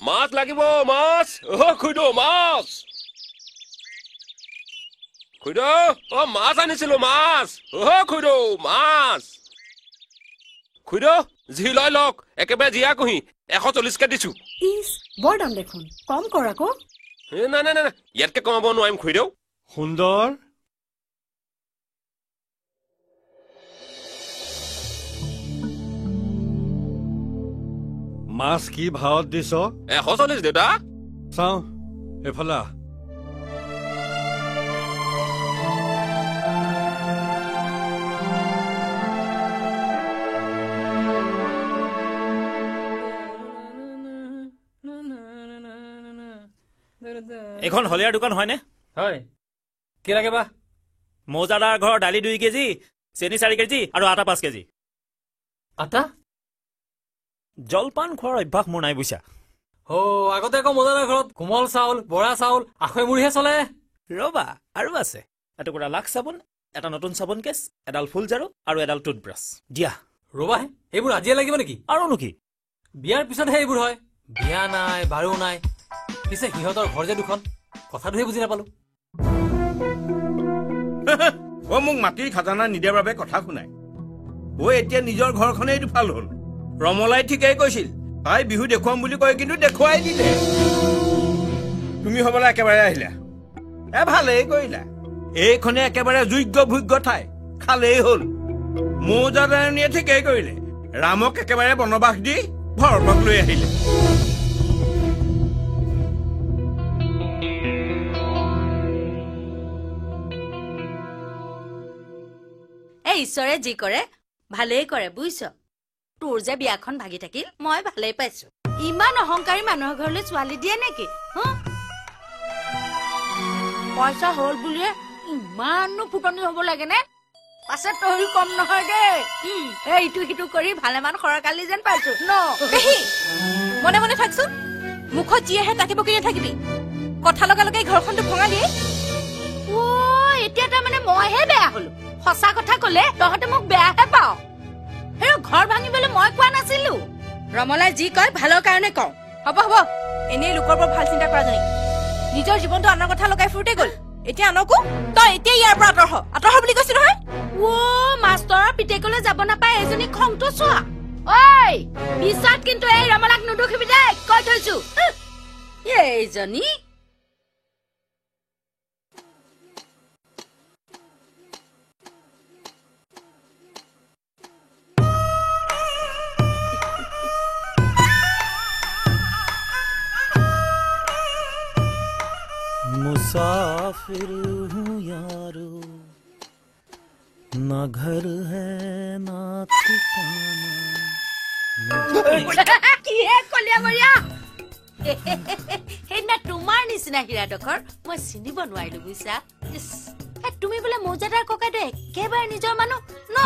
মাছ লাগিব মাছ খুইদ মাছ খুইদ মাছ আনিছিলো মাছ খুইদ মাছ খুইদ জি লৈ লওক একেবাৰে জীয়া কুহি 140কে দিছো ইস বৰ দাম দেখোন কম কৰ আকৌ নাই নাই নাই ইয়াতকে কমাব নোৱাৰিম খুইদ সুন্দৰ মাছ কি ভাৱত দিছ 140 দেউতা চাওঁ এফালে এখন হলিয়াৰ দোকান হয়নে হয় কি লাগে বা মৌজাদাৰ ঘৰৰ দালি 2 কেজি চেনি 4 কেজি আৰু আটা 5 কেজি আটা জলপান খোৱাৰ অভ্যাস মোৰ নাই বুইছা আগতে আকৌ মজাদাৰ ঘৰত কোমল চাউল বৰা চাউল আখৈ মুড়িহে চলে ৰবা আৰু আছে এটুকুৰা লাখ চাবোন এটা নতুন চাবোন কেছ এডাল ফুল ঝাৰু আৰু এডাল টুথব্ৰাছ দিয়া ৰবা এইবোৰ আজিয়ে লাগিব নেকি আৰুনো কি বিয়াৰ পিছতহে এইবোৰ হয় বিয়া নাই বাৰু নাই পিছে সিহঁতৰ ঘৰ যে দুখন কথাটোহে বুজি নাপালো মোক মাটিৰ খাজানা নিদিয়াৰ বাবে কথা শুনাই এতিয়া নিজৰ ঘৰখনেই দুফাল হ'ল ৰমলাই ঠিকেই কৈছিল তাই বিহু দেখুৱাম বুলি কয় কিন্তু দেখুৱাই দিলে তুমি হ'বলৈ একেবাৰে আহিলা ভালেই কৰিলা এইখনে একেবাৰে যোগ্য ভোগ্য ঠাই খালেই হ'ল মৌজাদাৰণীয়ে ঠিকেই কৰিলে ৰামক একেবাৰে বনবাস দি ভৰতক লৈ আহিলে ঈশ্বৰে যি কৰে ভালেই কৰে বুইছ তোৰ যে বিয়াখন ভাগি থাকিল মই ভালেই পাইছো ইমান অহংকাৰী মানুহৰ ঘৰলৈ ছোৱালী দিয়ে নেকি পইচা হ'ল বুলিয়ে ইমানো ফুটনি হ'ব লাগে নে পাছত তই কম নহয় দেই ইটো সিটো কৰি ভালেমান সৰকালি যেন পাইছো ন মনে মনে থাকচোন মুখত যি আহে তাকে বকি নাথাকিবি কথা লগা লগাই ঘৰখনটো ভঙা দিয়ে এতিয়া তাৰমানে মইহে বেয়া হলো সঁচা কথা কলে তহঁতে মোক বেয়াহে পাও ঘৰ ভাঙিবলৈ মই কোৱা নাছিলো ৰমলাই যি কয় ভালৰ কাৰণে কওঁ হ'ব হ'ব এনেই লোকৰ বৰ ভাল চিন্তা কৰা জনী নিজৰ জীৱনটো আনৰ কথা লগাই ফুৰোতে গ'ল এতিয়া আনকো তই এতিয়া ইয়াৰ পৰা আঁতৰ হ বুলি কৈছো নহয় মাষ্টৰৰ পিতেকলৈ যাব নাপায় এজনী খংটো চোৱা ঐ পিছত কিন্তু এই ৰমলাক নুদুখিবি দেই কৈ থৈছো এইজনী मुसाफिर हूँ यारो ना घर है ना ठिकाना কিহে কলিয়া মৰিয়া সেইদিনা তোমাৰ নিচিনা হীৰাডোখৰ মই চিনিব নোৱাৰিলো বুইছা তুমি বোলে মৌজাদাৰ ককাইটো একেবাৰে নিজৰ মানুহ ন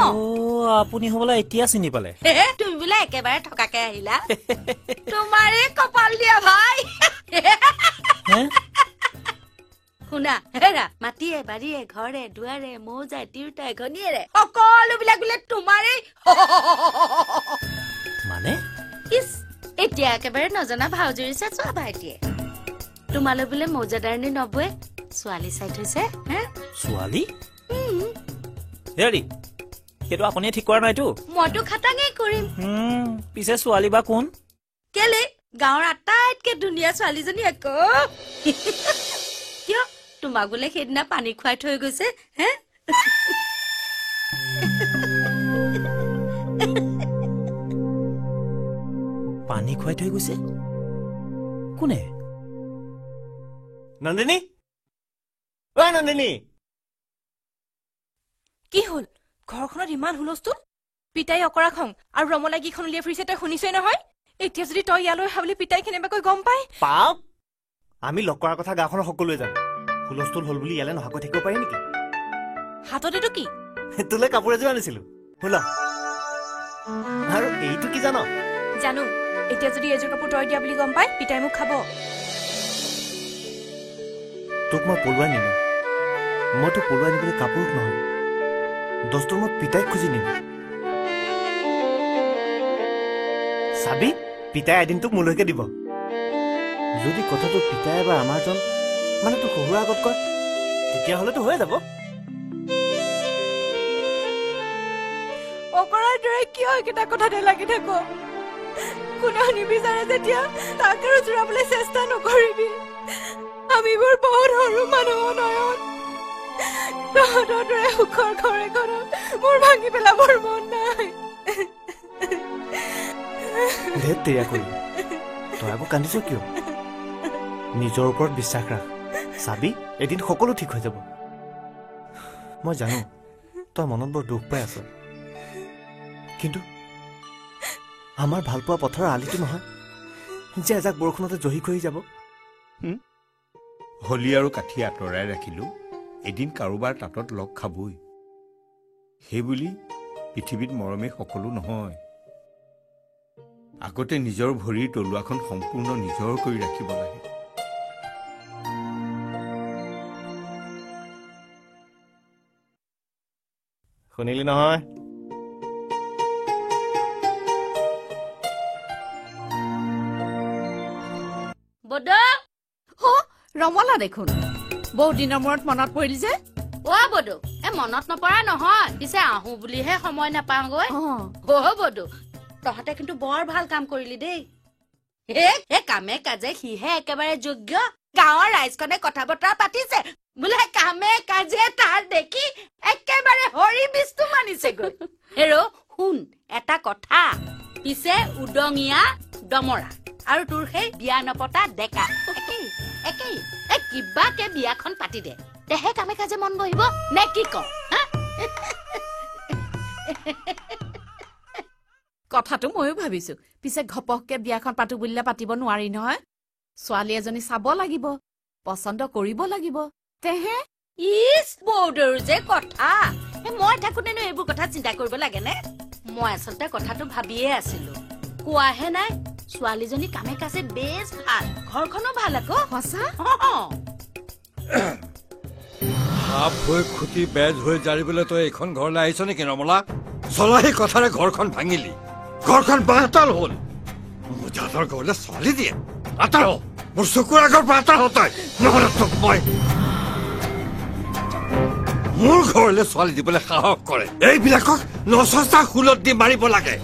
আপুনি হ'বলা এতিয়া চিনি পালে তুমি বোলে একেবাৰে থকাকে আহিলা তোমাৰে কপাল দিয়া ভাই শুনা হেৰা মাটিয়ে বাৰীয়ে ঘৰে দুৱাৰে মৌজাই তিৰোতাই ঘনীয়েৰে সকলোবিলাক বোলে তোমাৰেই মানে এতিয়া একেবাৰে নজনা ভাউজুৰিছে চোৱা ভাইটিয়ে তোমালৈ বোলে মৌজাদাৰণী নবৌৱে ছোৱালী চাই থৈছে ছোৱালী হেৰি সেইটো আপুনিয়ে ঠিক কৰা নাইতো মইতো খাটাঙেই কৰিম পিছে ছোৱালী বা কোন কেলে গাঁৱৰ আটাইতকে ধুনীয়া ছোৱালীজনী আকৌ কিয় তোমাক বোলে সেইদিনা পানী খুৱাই থৈ গৈছে পানী খুৱাই থৈ গৈছে কোনে নন্দিনী নন্দিনী কি হ'ল ঘৰখনত ইমান হুলস্থুল পিতাই অকৰা খং আৰু ৰমলাগীখন উলিয়াই ফুৰিছে তই শুনিছই নহয় এতিয়া যদি তই ইয়ালৈ অহা বুলি পিতাই কেনেবাকৈ গম পায় পাপ আমি লগ কৰাৰ কথা গাঁওখনৰ সকলোৱে জানো হুলস্থুল হ'ল বুলি ইয়ালৈ নহাকৈ থাকিব পাৰি নেকি হাততেতো কি তোলৈ কাপোৰ এযোৰ আনিছিলো শুন আৰু এইটো কি জানো এতিয়া যদি এযোৰ কাপোৰ তই দিয়া বুলি গম পাই পিতাই মোক খাব তোক মই পলুৱাই নিলো মই তোক পলুৱাই নিবলৈ কাপোৰ নহয় দস্তুৰ মই পিতাইক খুজি নিলো চাবি পিতাই এদিন তোক মোলৈকে দিব যদি কথাটো পিতাই বা আমাৰজন মানে তোৰ শহুৰৰ আগত কয় তেতিয়াহ'লেতো হৈ যাব। অকৰাৰ দৰে কিয় একেটা কথাতে লাগি থাকো? কোনেও নিবিচাৰে যেতিয়া তাক আৰু জোৰাবলৈ চেষ্টা নকৰিবি। আমিবোৰ বহুত সৰু মানুহ নয়ন। তহঁতৰ দৰে সুখৰ ঘৰ এখনত মোৰ ভাঙি পেলাবৰ মন নাই। ধেত তেৰিয়া কৰি তই আকৌ কান্দিছ কিয়? নিজৰ ওপৰত বিশ্বাস ৰাখ, চাবি এদিন সকলো ঠিক হৈ যাব। মই জানো তই মনত বৰ দুখ পাই আছ, কিন্তু আমাৰ ভালপোৱা পথাৰৰ আলিটো নহয় যে এজাক বৰষুণতে জহি খহি যাব। হলি আৰু কাঠি আঁতৰাই ৰাখিলো, এদিন কাৰোবাৰ তাঁতত লগ খাবই। সেইবুলি পৃথিৱীত মৰমে সকলো নহয়। আগতে নিজৰ ভৰিৰ তলুৱাখন সম্পূৰ্ণ নিজৰ কৰি ৰাখিব লাগে। শুনিলি নহয়? বদ ৰমলা দেখোন বহুত দিনৰ মূৰত মনত পৰিল যে। অ' বদো, মনত নপৰা নহয়, পিছে আহো বুলিহে সময় নাপাওঁগৈ। বদো, তহঁতে কিন্তু বৰ ভাল কাম কৰিলি দেই। কামে কাজে সিহে একেবাৰে যোগ্য। গাঁৱৰ ৰাইজখনে কথা বতৰা পাতিছে বোলে কামে কাজে তাৰ দেখি একেবাৰে হৰি বিষ্ণু মানিছেগৈ। হেৰ' শুন এটা কথা, পিছে উদঙীয়া ডমৰা আৰু তোৰ সেই বিয়া নপতা ডেকা একেই কিবাকে বিয়াখন পাতি দে, তেহে কামে কাজে মন বহিব নে কি ক? কথাটো ময়ো ভাবিছো, পিছে ঘপককে বিয়াখন পাতো বুলিলে পাতিব নোৱাৰি নহয়। ছোৱালী এজনী চাব লাগিব, পচন্দ কৰিব লাগিব, তেহে। ইছ বৌদৰো যে কথা, মই থাকোতেনো এইবোৰ কথা চিন্তা কৰিব লাগে নে? মই আচলতে কথাটো ভাবিয়ে আছিলো, কোৱাহে নাই। ছোৱালীজনী কামে কাজে বেছ ভাল, ঘৰখনো ভাল আকৌ। সঁচা? সাপ হৈ খুটি বেজ হৈ জাৰিবলৈ তই এইখন ঘৰলৈ আহিছ নেকি ৰমলা? চলাহী কথাৰে ঘৰখন ভাঙিলি, ঘৰখন বাহতাল হ'ল। মোৰ জাতৰ ঘৰলৈ ছোৱালী দিয়ে, আঁতৰ হ, মোৰ চকুৰ আগৰ পৰা আঁতৰ হ তই, নহ'লে তোক মই মোৰ ঘৰলৈ ছোৱালী দিবলৈ সাহস কৰে। এইবিলাকক নচটা শুলত দি মাৰিব লাগে।